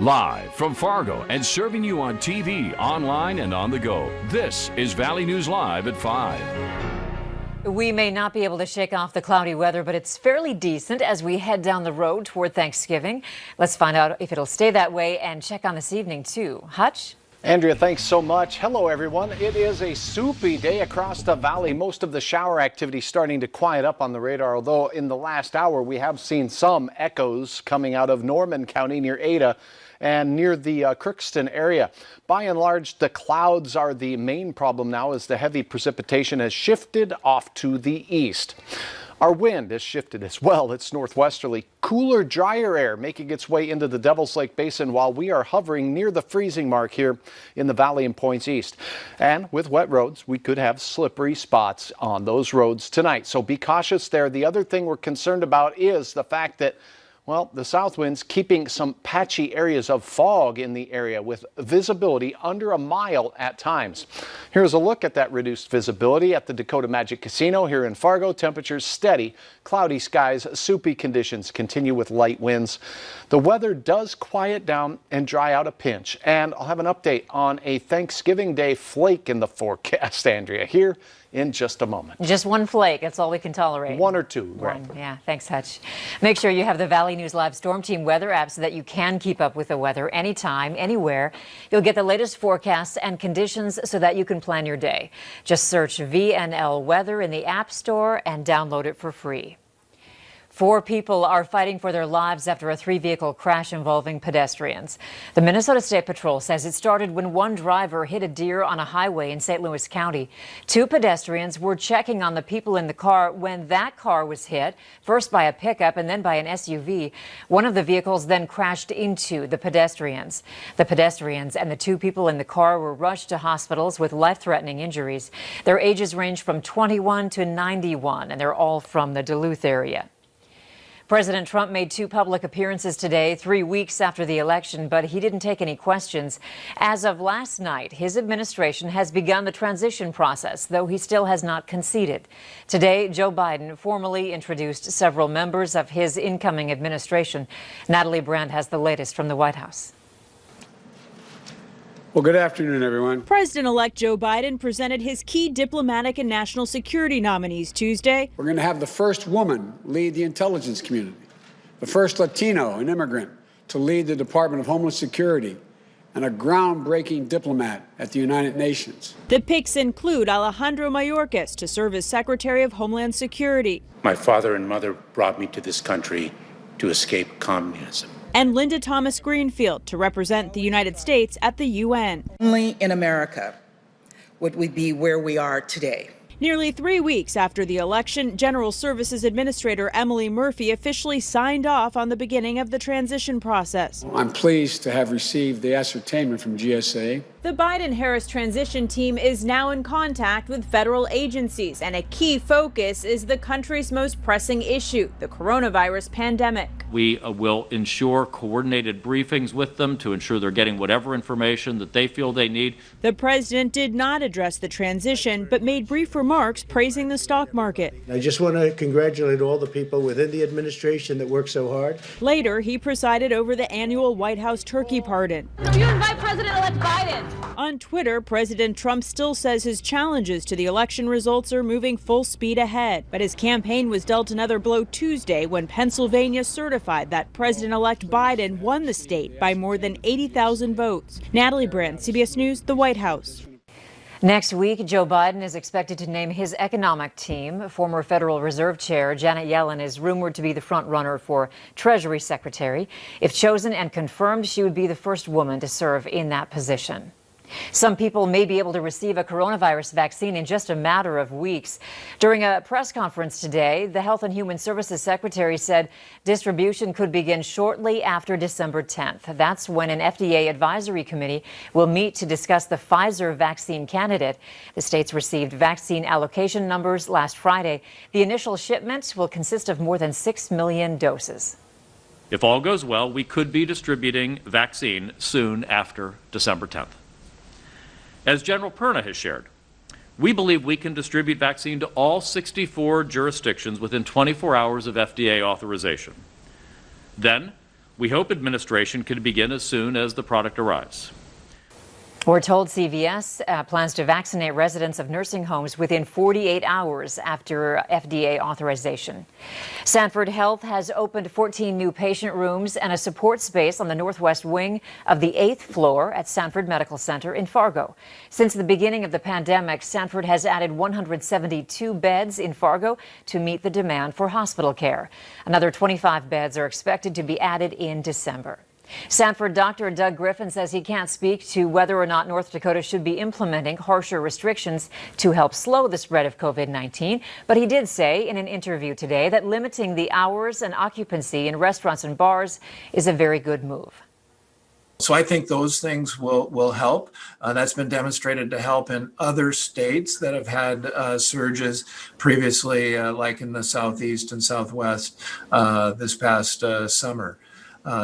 Live from Fargo and serving you on TV, online, and on the go. This is Valley News Live at 5. We may not be able to shake off the cloudy weather, but it's fairly decent as we head down the road toward Thanksgiving. Let's find out if it'll stay that way and check on this evening, too. Hutch? Andrea, thanks so much. Hello, everyone. It is a soupy day across the valley. Most of the shower activity starting to quiet up on the radar, although in the last hour we have seen some echoes coming out of Norman County near Ada and near the Crookston area. By and large, the clouds are the main problem now as the heavy precipitation has shifted off to the east. Our wind has shifted as well. It's northwesterly. Cooler, drier air making its way into the Devil's Lake Basin while we are hovering near the freezing mark here in the valley and points east. And with wet roads, we could have slippery spots on those roads tonight. So be cautious there. The other thing we're concerned about is the fact that, well, the south wind's keeping some patchy areas of fog in the area with visibility under a mile at times. Here's a look at that reduced visibility at the Dakota Magic Casino here in Fargo. Temperatures steady, cloudy skies, soupy conditions continue with light winds. The weather does quiet down and dry out a pinch. And I'll have an update on a Thanksgiving Day flake in the forecast, Andrea, here in just a moment. Just one flake, that's all we can tolerate. One or two, right? Yeah, thanks, Hutch. Make sure you have the Valley News Live Storm Team weather app so that you can keep up with the weather anytime, anywhere. You'll get the latest forecasts and conditions so that you can plan your day. Just search VNL Weather in the App Store and download it for free. 4 people are fighting for their lives after a 3-vehicle crash involving pedestrians. The Minnesota State Patrol says it started when one driver hit a deer on a highway in St. Louis County. 2 pedestrians were checking on the people in the car when that car was hit, first by a pickup and then by an SUV. One of the vehicles then crashed into the pedestrians. The pedestrians and the 2 people in the car were rushed to hospitals with life-threatening injuries. Their ages range from 21 to 91, and they're all from the Duluth area. President Trump made 2 public appearances today, 3 weeks after the election, but he didn't take any questions. As of last night, his administration has begun the transition process, though he still has not conceded. Today, Joe Biden formally introduced several members of his incoming administration. Natalie Brandt has the latest from the White House. Well, good afternoon, everyone. President-elect Joe Biden presented his key diplomatic and national security nominees Tuesday. We're going to have the first woman lead the intelligence community, the first Latino and immigrant to lead the Department of Homeland Security, and a groundbreaking diplomat at the United Nations. The picks include Alejandro Mayorkas to serve as Secretary of Homeland Security. My father and mother brought me to this country to escape communism. And Linda Thomas Greenfield to represent the United States at the UN. Only in America would we be where we are today. Nearly 3 weeks after the election, General Services Administrator Emily Murphy officially signed off on the beginning of the transition process. I'm pleased to have received the ascertainment from GSA. The Biden-Harris transition team is now in contact with federal agencies, and a key focus is the country's most pressing issue, the coronavirus pandemic. We will ensure coordinated briefings with them to ensure they're getting whatever information that they feel they need. The president did not address the transition, but made brief remarks praising the stock market. I just want to congratulate all the people within the administration that worked so hard. Later, he presided over the annual White House turkey pardon. You invite President-elect Biden. On Twitter, President Trump still says his challenges to the election results are moving full speed ahead. But his campaign was dealt another blow Tuesday when Pennsylvania certified that President-elect Biden won the state by more than 80,000 votes. Natalie Brandt, CBS News, the White House. Next week, Joe Biden is expected to name his economic team. Former Federal Reserve Chair Janet Yellen is rumored to be the front runner for Treasury Secretary. If chosen and confirmed, she would be the first woman to serve in that position. Some people may be able to receive a coronavirus vaccine in just a matter of weeks. During a press conference today, the Health and Human Services Secretary said distribution could begin shortly after December 10th. That's when an FDA advisory committee will meet to discuss the Pfizer vaccine candidate. The states received vaccine allocation numbers last Friday. The initial shipment will consist of more than 6 million doses. If all goes well, we could be distributing vaccine soon after December 10th. As General Perna has shared, we believe we can distribute vaccine to all 64 jurisdictions within 24 hours of FDA authorization. Then, We hope administration can begin as soon as the product arrives. We're told CVS plans to vaccinate residents of nursing homes within 48 hours after FDA authorization. Sanford Health has opened 14 new patient rooms and a support space on the northwest wing of the 8th floor at Sanford Medical Center in Fargo. Since the beginning of the pandemic, Sanford has added 172 beds in Fargo to meet the demand for hospital care. Another 25 beds are expected to be added in December. Sanford Dr. Doug Griffin says he can't speak to whether or not North Dakota should be implementing harsher restrictions to help slow the spread of COVID-19. But he did say in an interview today that limiting the hours and occupancy in restaurants and bars is a very good move. So I think those things will help. That's been demonstrated to help in other states that have had surges previously, like in the Southeast and Southwest this past summer.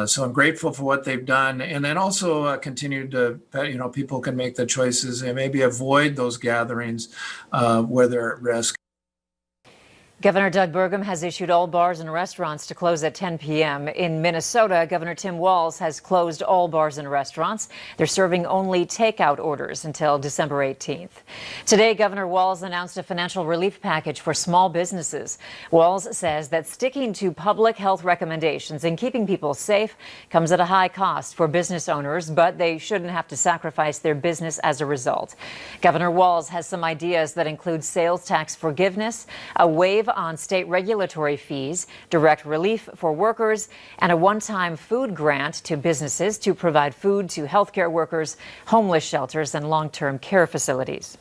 So I'm grateful for what they've done, and then also continue to, people can make the choices and maybe avoid those gatherings where they're at risk. Governor Doug Burgum has issued all bars and restaurants to close at 10 p.m. In Minnesota, Governor Tim Walz has closed all bars and restaurants. They're serving only takeout orders until December 18th. Today, Governor Walz announced a financial relief package for small businesses. Walz says that sticking to public health recommendations and keeping people safe comes at a high cost for business owners, but they shouldn't have to sacrifice their business as a result. Governor Walz has some ideas that include sales tax forgiveness, a waive on state regulatory fees, direct relief for workers, and a one-time food grant to businesses to provide food to healthcare workers, homeless shelters, and long-term care facilities.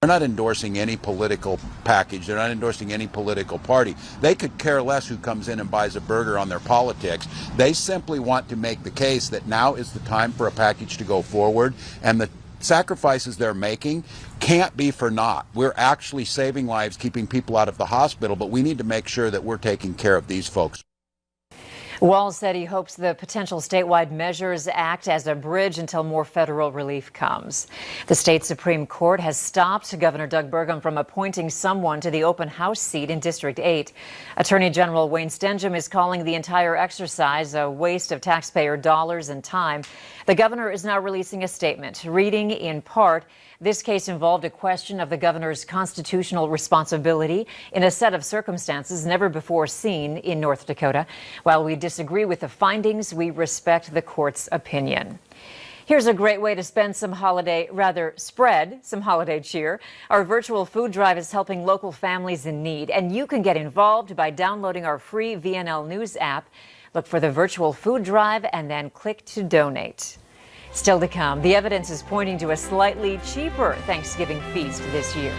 They're not endorsing any political package. They're not endorsing any political party. They could care less who comes in and buys a burger on their politics. They simply want to make the case that now is the time for a package to go forward, and the sacrifices they're making can't be for naught. We're actually saving lives, keeping people out of the hospital, but we need to make sure that we're taking care of these folks. Walz said he hopes the potential statewide measures act as a bridge until more federal relief comes. The state Supreme Court has stopped Governor Doug Burgum from appointing someone to the open house seat in District 8. Attorney General Wayne Stenjum is calling the entire exercise a waste of taxpayer dollars and time. The governor is now releasing a statement, reading in part, "This case involved a question of the governor's constitutional responsibility in a set of circumstances never before seen in North Dakota. While we disagree with the findings, we respect the court's opinion." Here's a great way to spread some holiday cheer. Our virtual food drive is helping local families in need, and you can get involved by downloading our free VNL News app. Look for the virtual food drive and then click to donate. Still to come, the evidence is pointing to a slightly cheaper Thanksgiving feast this year.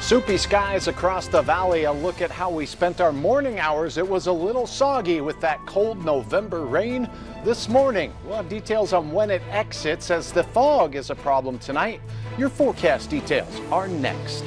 Soupy skies across the valley. A look at how we spent our morning hours. It was a little soggy with that cold November rain this morning. We'll have details on when it exits, as the fog is a problem tonight. Your forecast details are next.